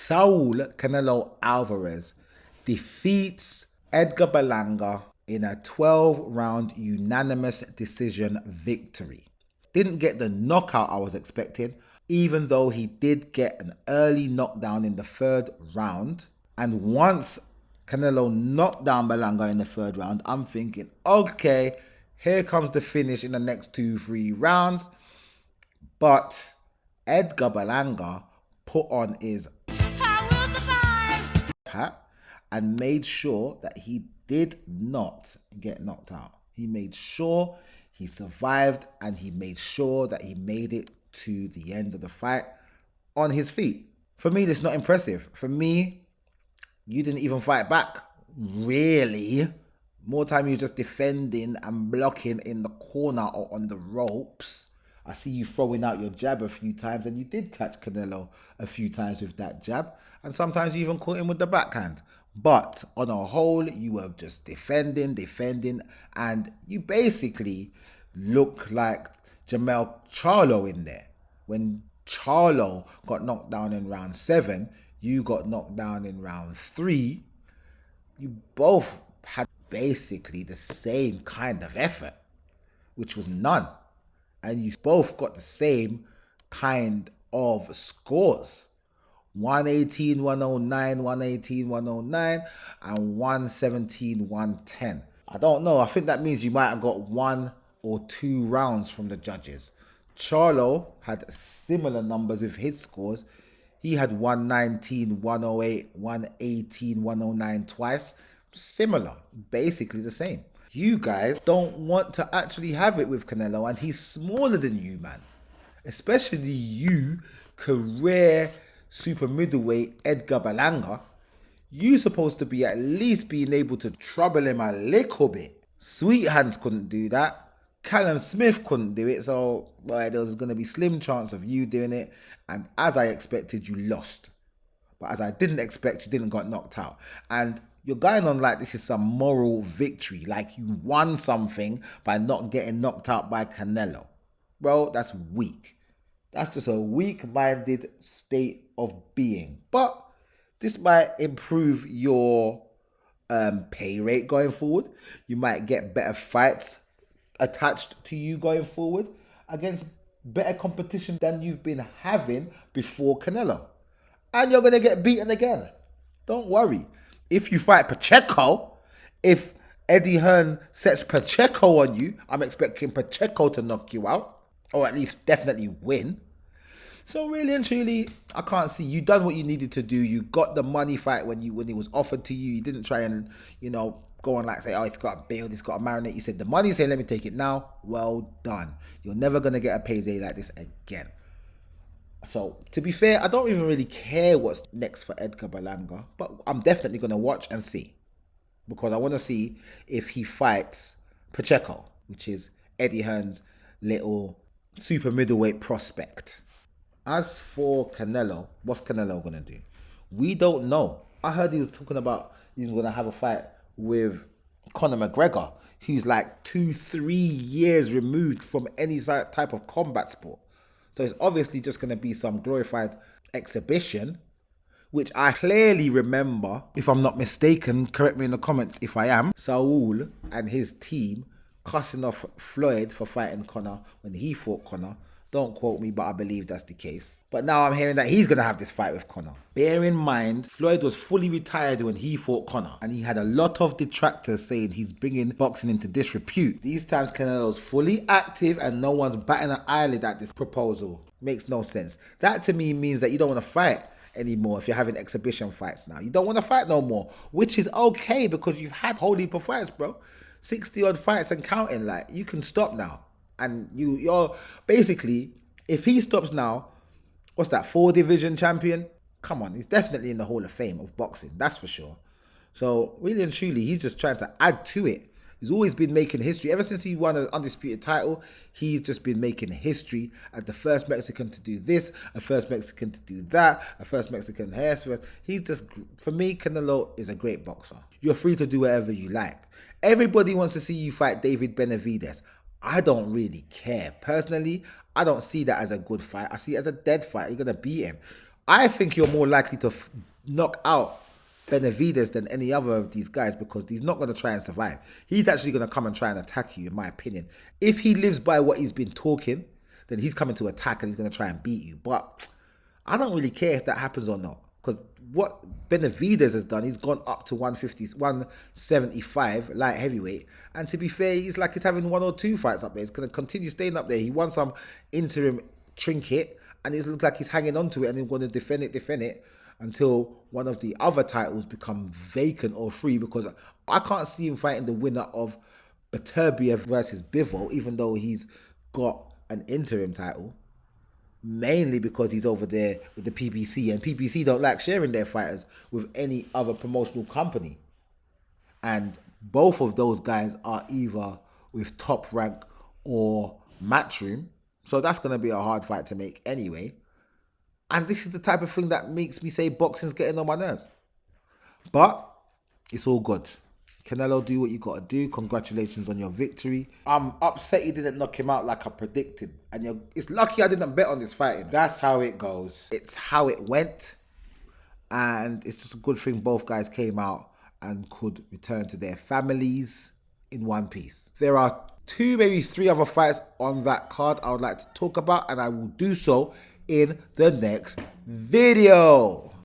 Saul Canelo Alvarez defeats Edgar Berlanga in a 12-round unanimous decision victory. Didn't get the knockout I was expecting, even though he did get an early knockdown in the third round. And once Canelo knocked down Berlanga in the third round, I'm thinking, okay, here comes the finish in the next 2-3 rounds. But Edgar Berlanga put on his hat and made sure that he did not get knocked out. He made sure he survived, and he made sure that he made it to the end of the fight on his feet. For me, this is not impressive. For me, you didn't even fight back, really. More time you're just defending and blocking in the corner or on the ropes. I see you throwing out your jab a few times, and you did catch Canelo a few times with that jab. And sometimes you even caught him with the backhand. But on a whole, you were just defending, and you basically look like Jamel Charlo in there. When Charlo got knocked down in round 7, you got knocked down in round 3. You both had basically the same kind of effort, which was none. And you both got the same kind of scores. 118, 109, 118, 109, and 117, 110. I don't know. I think that means you might have got 1 or 2 rounds from the judges. Charlo had similar numbers with his scores. He had 119, 108, 118, 109 twice. Similar. Basically the same. You guys don't want to actually have it with Canelo, and he's smaller than you, man. Especially you, career super middleweight Edgar Berlanga. You supposed to be at least being able to trouble him a little bit. Sweet Hands couldn't do that. Callum Smith couldn't do it, so well, there was going to be slim chance of you doing it. And as I expected, you lost. But as I didn't expect, you didn't got knocked out. And you're going on like this is some moral victory, like you won something by not getting knocked out by Canelo. Bro, that's weak. That's just a weak-minded state of being. But this might improve your pay rate going forward. You might get better fights attached to you going forward against better competition than you've been having before Canelo. And you're going to get beaten again. Don't worry. If you fight Pacheco, if Eddie Hearn sets Pacheco on you, I'm expecting Pacheco to knock you out, or at least definitely win. So really and truly, I can't see. You done what you needed to do. You got the money fight when it was offered to you. You didn't try and, go on like say, oh, it's got to build, it's got to marinate. You said the money's here, let me take it now. Well done. You're never going to get a payday like this again. So, to be fair, I don't even really care what's next for Edgar Berlanga, but I'm definitely going to watch and see, because I want to see if he fights Pacheco, which is Eddie Hearn's little super middleweight prospect. As for Canelo, what's Canelo going to do? We don't know. I heard he was talking about he's going to have a fight with Conor McGregor, who's like 2-3 years removed from any type of combat sport. So it's obviously just going to be some glorified exhibition, which I clearly remember, if I'm not mistaken, correct me in the comments if I am, Saul and his team cussing off Floyd for fighting Conor when he fought Conor. Don't quote me, but I believe that's the case. But now I'm hearing that he's going to have this fight with Conor. Bear in mind, Floyd was fully retired when he fought Conor, and he had a lot of detractors saying he's bringing boxing into disrepute. These times Canelo's fully active and no one's batting an eyelid at this proposal. Makes no sense. That to me means that you don't want to fight anymore if you're having exhibition fights now. You don't want to fight no more, which is okay because you've had a whole heap of fights, bro. 60 odd fights and counting. Like, you can stop now. And you're basically, if he stops now, what's that, 4-division champion? Come on, he's definitely in the Hall of Fame of boxing, that's for sure. So really and truly, he's just trying to add to it. He's always been making history. Ever since he won an undisputed title, he's just been making history as the first Mexican to do this, a first Mexican to do that, a first Mexican hair. He's just, for me, Canelo is a great boxer. You're free to do whatever you like. Everybody wants to see you fight David Benavidez. I don't really care. Personally, I don't see that as a good fight. I see it as a dead fight. You're going to beat him. I think you're more likely to knock out Benavidez than any other of these guys because he's not going to try and survive. He's actually going to come and try and attack you, in my opinion. If he lives by what he's been talking, then he's coming to attack and he's going to try and beat you. But I don't really care if that happens or not because what Benavidez has done, he's gone up to 150, 175 light heavyweight. And to be fair, he's like he's having 1 or 2 fights up there. He's going to continue staying up there. He won some interim trinket and it looks like he's hanging on to it and he's going to defend it until one of the other titles become vacant or free because I can't see him fighting the winner of Beterbiev versus Bivol, even though he's got an interim title, mainly because he's over there with the PBC and PBC don't like sharing their fighters with any other promotional company. And both of those guys are either with Top Rank or Matchroom. So that's going to be a hard fight to make anyway. And this is the type of thing that makes me say boxing's getting on my nerves. But it's all good. Canelo, do what you got to do. Congratulations on your victory. I'm upset you didn't knock him out like I predicted. And it's lucky I didn't bet on this fight. That's how it goes. It's how it went. And it's just a good thing both guys came out and could return to their families in one piece. There are 2, maybe 3 other fights on that card I would like to talk about, and I will do so in the next video.